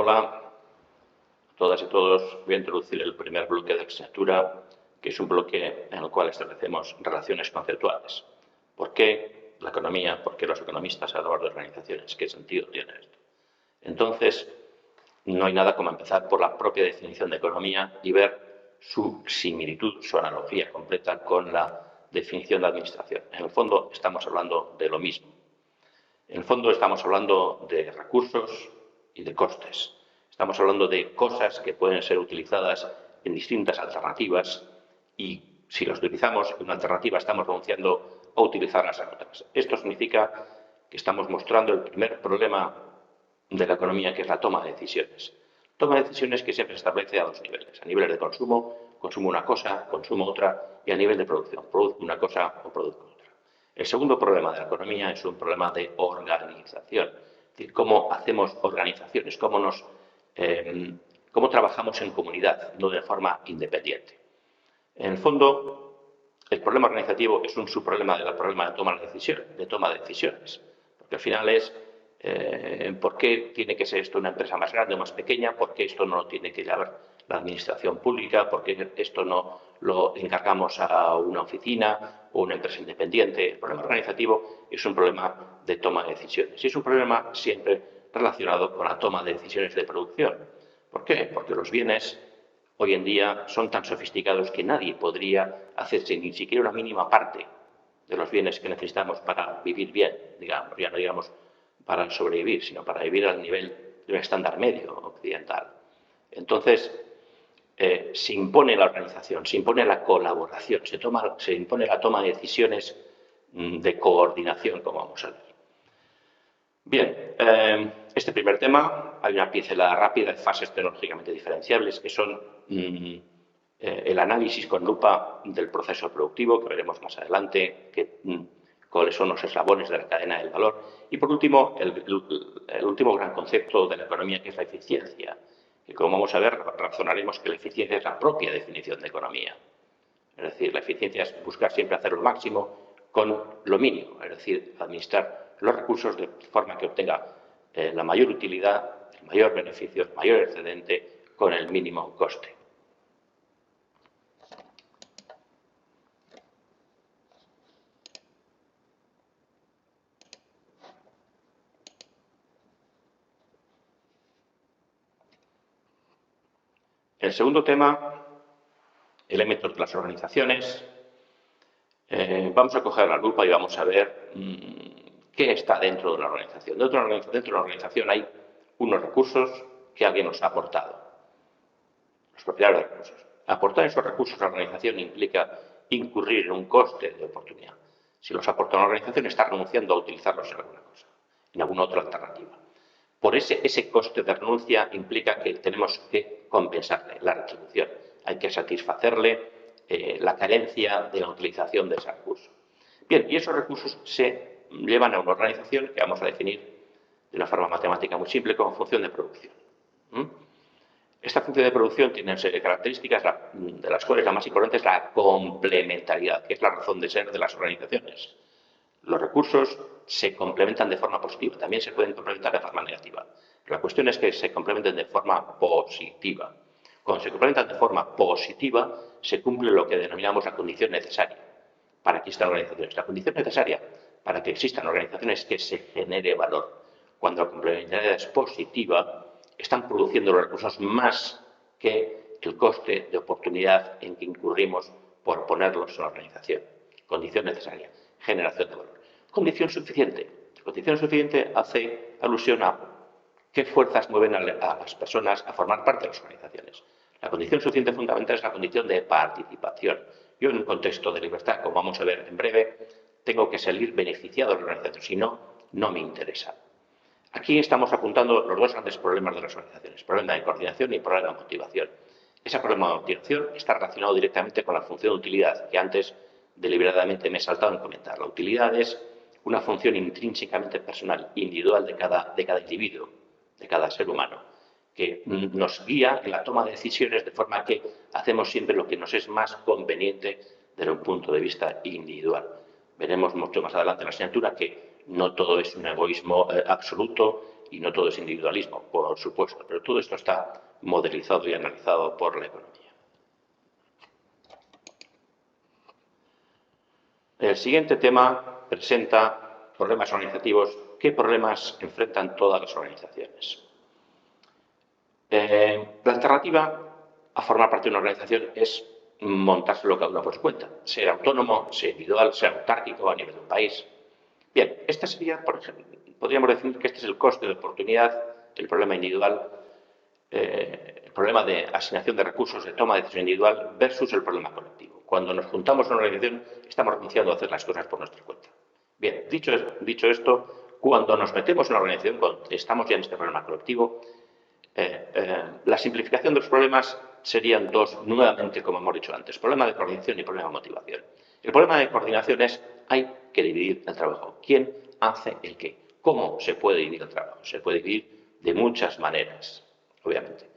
Hola a todas y todos. Voy a introducir el primer bloque de la asignatura, que es un bloque en el cual establecemos relaciones conceptuales. ¿Por qué la economía? ¿Por qué los economistas hablan de organizaciones? ¿Qué sentido tiene esto? Entonces, no hay nada como empezar por la propia definición de economía y ver su similitud, su analogía completa con la definición de administración. En el fondo, estamos hablando de lo mismo. En el fondo, estamos hablando de recursos y de costes. Estamos hablando de cosas que pueden ser utilizadas en distintas alternativas y si las utilizamos en una alternativa estamos renunciando a utilizarlas en otras. Esto significa que estamos mostrando el primer problema de la economía, que es la toma de decisiones. Toma de decisiones que siempre se establece a dos niveles. A nivel de consumo, consumo una cosa, consumo otra, y a nivel de producción, produzco una cosa o produzco otra. El segundo problema de la economía es un problema de organización. Es decir, cómo hacemos organizaciones, cómo trabajamos en comunidad, no de forma independiente. En el fondo, el problema organizativo es un subproblema del problema de toma de decisiones, porque al final es ¿por qué tiene que ser esto una empresa más grande o más pequeña? ¿Por qué esto no lo tiene que llevar la administración pública? ¿Por qué esto no lo encargamos a una oficina o una empresa independiente? El problema organizativo es un problema de toma de decisiones y es un problema siempre relacionado con la toma de decisiones de producción. ¿Por qué? Porque los bienes hoy en día son tan sofisticados que nadie podría hacerse ni siquiera una mínima parte de los bienes que necesitamos para vivir bien, digamos, ya no digamos para sobrevivir, sino para vivir al nivel de un estándar medio occidental. Entonces, se impone la organización, se impone la colaboración, se impone la toma de decisiones de coordinación, como vamos a ver. Bien, este primer tema, hay una pincelada rápida de fases tecnológicamente diferenciables, que son el análisis con lupa del proceso productivo, que veremos más adelante, cuáles son los eslabones de la cadena del valor. Y por último, el último gran concepto de la economía, que es la eficiencia. Y como vamos a ver, razonaremos que la eficiencia es la propia definición de economía. Es decir, la eficiencia es buscar siempre hacer lo máximo con lo mínimo, es decir, administrar los recursos de forma que obtenga la mayor utilidad, el mayor beneficio, el mayor excedente con el mínimo coste. El segundo tema, elementos de las organizaciones. Vamos a coger la lupa y vamos a ver qué está dentro de una organización. Dentro de una organización hay unos recursos que alguien nos ha aportado, los propietarios de recursos. Aportar esos recursos a la organización implica incurrir en un coste de oportunidad. Si los aporta una organización, está renunciando a utilizarlos en alguna cosa, en alguna otra alternativa. Por ese coste de renuncia implica que tenemos que compensarle la retribución. Hay que satisfacerle la carencia de la utilización de ese recurso. Bien, y esos recursos se llevan a una organización que vamos a definir de una forma matemática muy simple como función de producción. Esta función de producción tiene una serie de características, de las cuales la más importante es la complementariedad, que es la razón de ser de las organizaciones. Los recursos se complementan de forma positiva, también se pueden complementar de forma negativa. La cuestión es que se complementen de forma positiva. Cuando se complementan de forma positiva, se cumple lo que denominamos la condición necesaria para que existan organizaciones. La condición necesaria para que existan organizaciones es que se genere valor. Cuando la complementariedad es positiva, están produciendo los recursos más que el coste de oportunidad en que incurrimos por ponerlos en la organización. Condición necesaria, generación de valor. Condición suficiente. Condición suficiente hace alusión a qué fuerzas mueven a las personas a formar parte de las organizaciones. La condición suficiente fundamental es la condición de participación. Yo, en un contexto de libertad, como vamos a ver en breve, tengo que salir beneficiado de la organización, si no, no me interesa. Aquí estamos apuntando los dos grandes problemas de las organizaciones, problema de coordinación y problema de motivación. Ese problema de motivación está relacionado directamente con la función de utilidad, que antes deliberadamente me he saltado en comentar. La utilidad es una función intrínsecamente personal, individual de cada individuo, de cada ser humano, que nos guía en la toma de decisiones de forma que hacemos siempre lo que nos es más conveniente desde un punto de vista individual. Veremos mucho más adelante en la asignatura que no todo es un egoísmo absoluto y no todo es individualismo, por supuesto, pero todo esto está modelizado y analizado por la economía. El siguiente tema presenta problemas organizativos. ¿Qué problemas enfrentan todas las organizaciones? La alternativa a formar parte de una organización es montárselo cada uno por su cuenta, ser autónomo, ser individual, ser autárquico a nivel de un país. Bien, esta sería, por ejemplo, podríamos decir que este es el coste de oportunidad, el problema individual, el problema de asignación de recursos, de toma de decisión individual versus el problema colectivo. Cuando nos juntamos en una organización, estamos renunciando a hacer las cosas por nuestra cuenta. Bien, dicho esto, cuando nos metemos en una organización, cuando estamos ya en este problema colectivo, la simplificación de los problemas serían dos, nuevamente, como hemos dicho antes, problema de coordinación y problema de motivación. El problema de coordinación es, hay que dividir el trabajo. ¿Quién hace el qué? ¿Cómo se puede dividir el trabajo? Se puede dividir de muchas maneras, obviamente.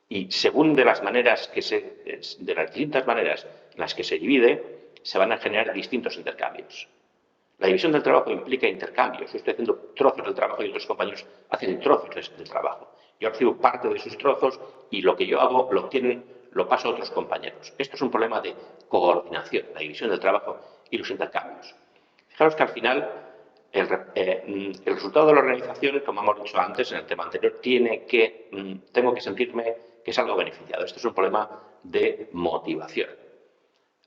Y según de las distintas maneras en las que se divide, se van a generar distintos intercambios. La división del trabajo implica intercambios. Yo estoy haciendo trozos del trabajo y otros compañeros hacen trozos del trabajo. Yo recibo parte de sus trozos y lo que yo hago lo paso a otros compañeros. Esto es un problema de coordinación, la división del trabajo y los intercambios. Fijaros que al final el resultado de la organización, como hemos dicho antes en el tema anterior, tengo que sentirme que salgo beneficiado. Esto es un problema de motivación.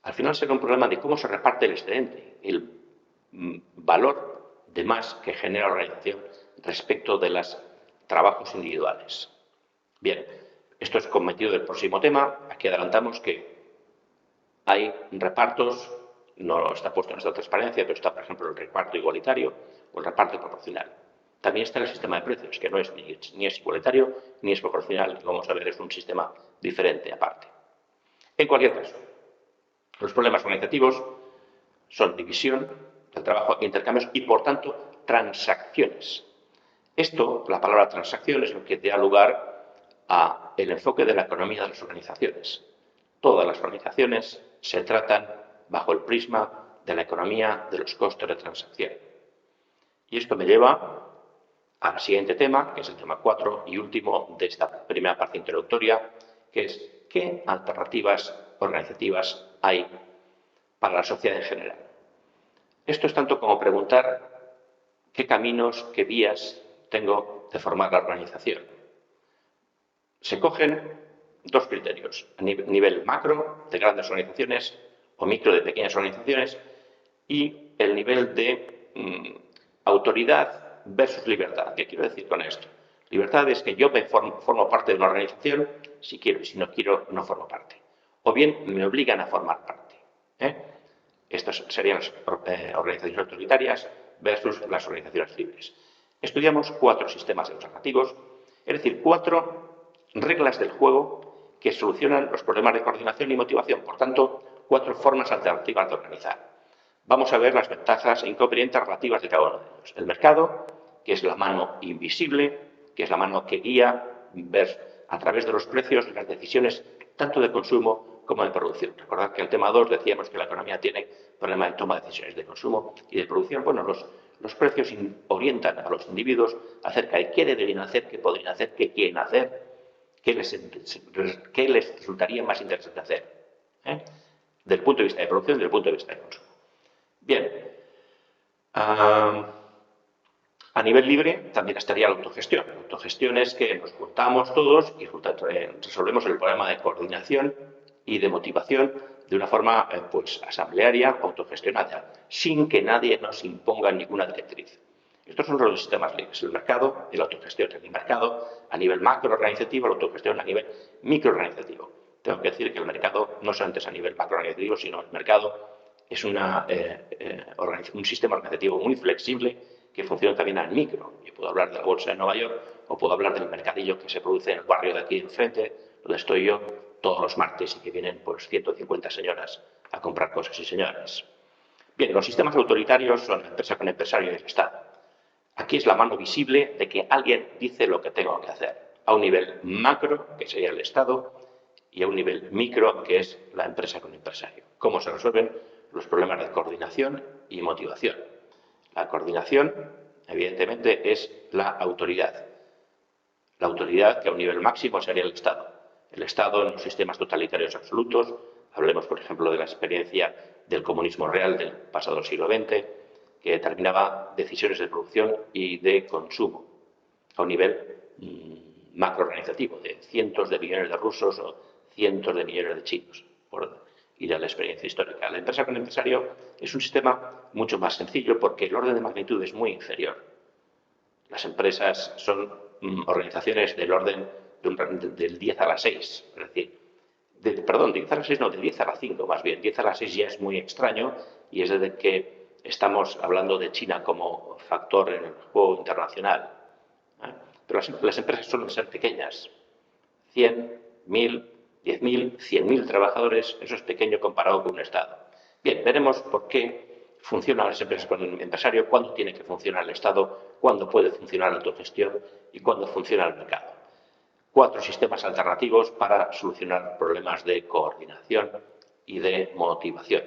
Al final será un problema de cómo se reparte el excedente, el valor de más que genera la organización respecto de los trabajos individuales. Bien, esto es cometido del próximo tema. Aquí adelantamos que hay repartos, no está puesto en esta transparencia, pero está, por ejemplo, el reparto igualitario o el reparto proporcional. También está el sistema de precios, que no es ni es igualitario ni es proporcional, que vamos a ver es un sistema diferente aparte. En cualquier caso, los problemas organizativos son división del trabajo, intercambios y, por tanto, transacciones. Esto, la palabra transacción, es lo que da lugar al enfoque de la economía de las organizaciones. Todas las organizaciones se tratan bajo el prisma de la economía de los costes de transacción. Y esto me lleva al siguiente tema, que es el tema 4 y último de esta primera parte introductoria, que es ¿qué alternativas organizativas hay para la sociedad en general? Esto es tanto como preguntar qué caminos, qué vías tengo de formar la organización. Se cogen dos criterios, a nivel macro de grandes organizaciones o micro de pequeñas organizaciones y el nivel de autoridad versus libertad. ¿Qué quiero decir con esto? Libertad es que yo formo parte de una organización si quiero y si no quiero no formo parte. O bien me obligan a formar parte. Estas serían las organizaciones autoritarias versus las organizaciones libres. Estudiamos 4 sistemas alternativos, es decir, 4 reglas del juego que solucionan los problemas de coordinación y motivación. Por tanto, 4 formas alternativas de organizar. Vamos a ver las ventajas e inconvenientes relativas de cada uno de ellos. El mercado, que es la mano invisible, que es la mano que guía ver a través de los precios las decisiones tanto de consumo como de producción. Recordad que en el tema 2 decíamos que la economía tiene problema de toma de decisiones de consumo y de producción. Bueno, los precios orientan a los individuos acerca de qué deberían hacer, qué podrían hacer, qué quieren hacer, qué les resultaría más interesante hacer, del punto de vista de producción y del punto de vista de consumo. Bien, a nivel libre también estaría la autogestión. La autogestión es que nos juntamos todos y resolvemos el problema de coordinación y de motivación de una forma asamblearia, autogestionada, sin que nadie nos imponga ninguna directriz. Estos son los sistemas libres, el mercado y la autogestión. El mercado a nivel macroorganizativo, la autogestión a nivel microorganizativo. Tengo que decir que el mercado no solamente es a nivel macroorganizativo, sino el mercado es un sistema organizativo muy flexible que funciona también al micro. Yo puedo hablar de la bolsa de Nueva York o puedo hablar del mercadillo que se produce en el barrio de aquí enfrente, donde estoy yo todos los martes y que vienen 150 señoras a comprar cosas y señoras. Bien, los sistemas autoritarios son la empresa con empresario y el Estado. Aquí es la mano visible de que alguien dice lo que tengo que hacer, a un nivel macro, que sería el Estado, y a un nivel micro, que es la empresa con empresario. ¿Cómo se resuelven los problemas de coordinación y motivación? La coordinación, evidentemente, es la autoridad. La autoridad, que a un nivel máximo sería el Estado. El Estado en los sistemas totalitarios absolutos, hablemos por ejemplo de la experiencia del comunismo real del pasado siglo XX, que determinaba decisiones de producción y de consumo a un nivel macroorganizativo de cientos de millones de rusos o cientos de millones de chinos, por ir a la experiencia histórica. La empresa con el empresario es un sistema mucho más sencillo porque el orden de magnitud es muy inferior. Las empresas son organizaciones del orden del 10 a la 6, es decir, 10 a la 6 no, de 10 a la 5 más bien. 10 a la 6 ya es muy extraño y es desde que estamos hablando de China como factor en el juego internacional. Pero las empresas suelen ser pequeñas. 100, 1000, 10.000, 100.000 trabajadores, eso es pequeño comparado con un Estado. Bien, veremos por qué funcionan las empresas con el empresario, cuándo tiene que funcionar el Estado, cuándo puede funcionar la autogestión y cuándo funciona el mercado. 4 sistemas alternativos para solucionar problemas de coordinación y de motivación.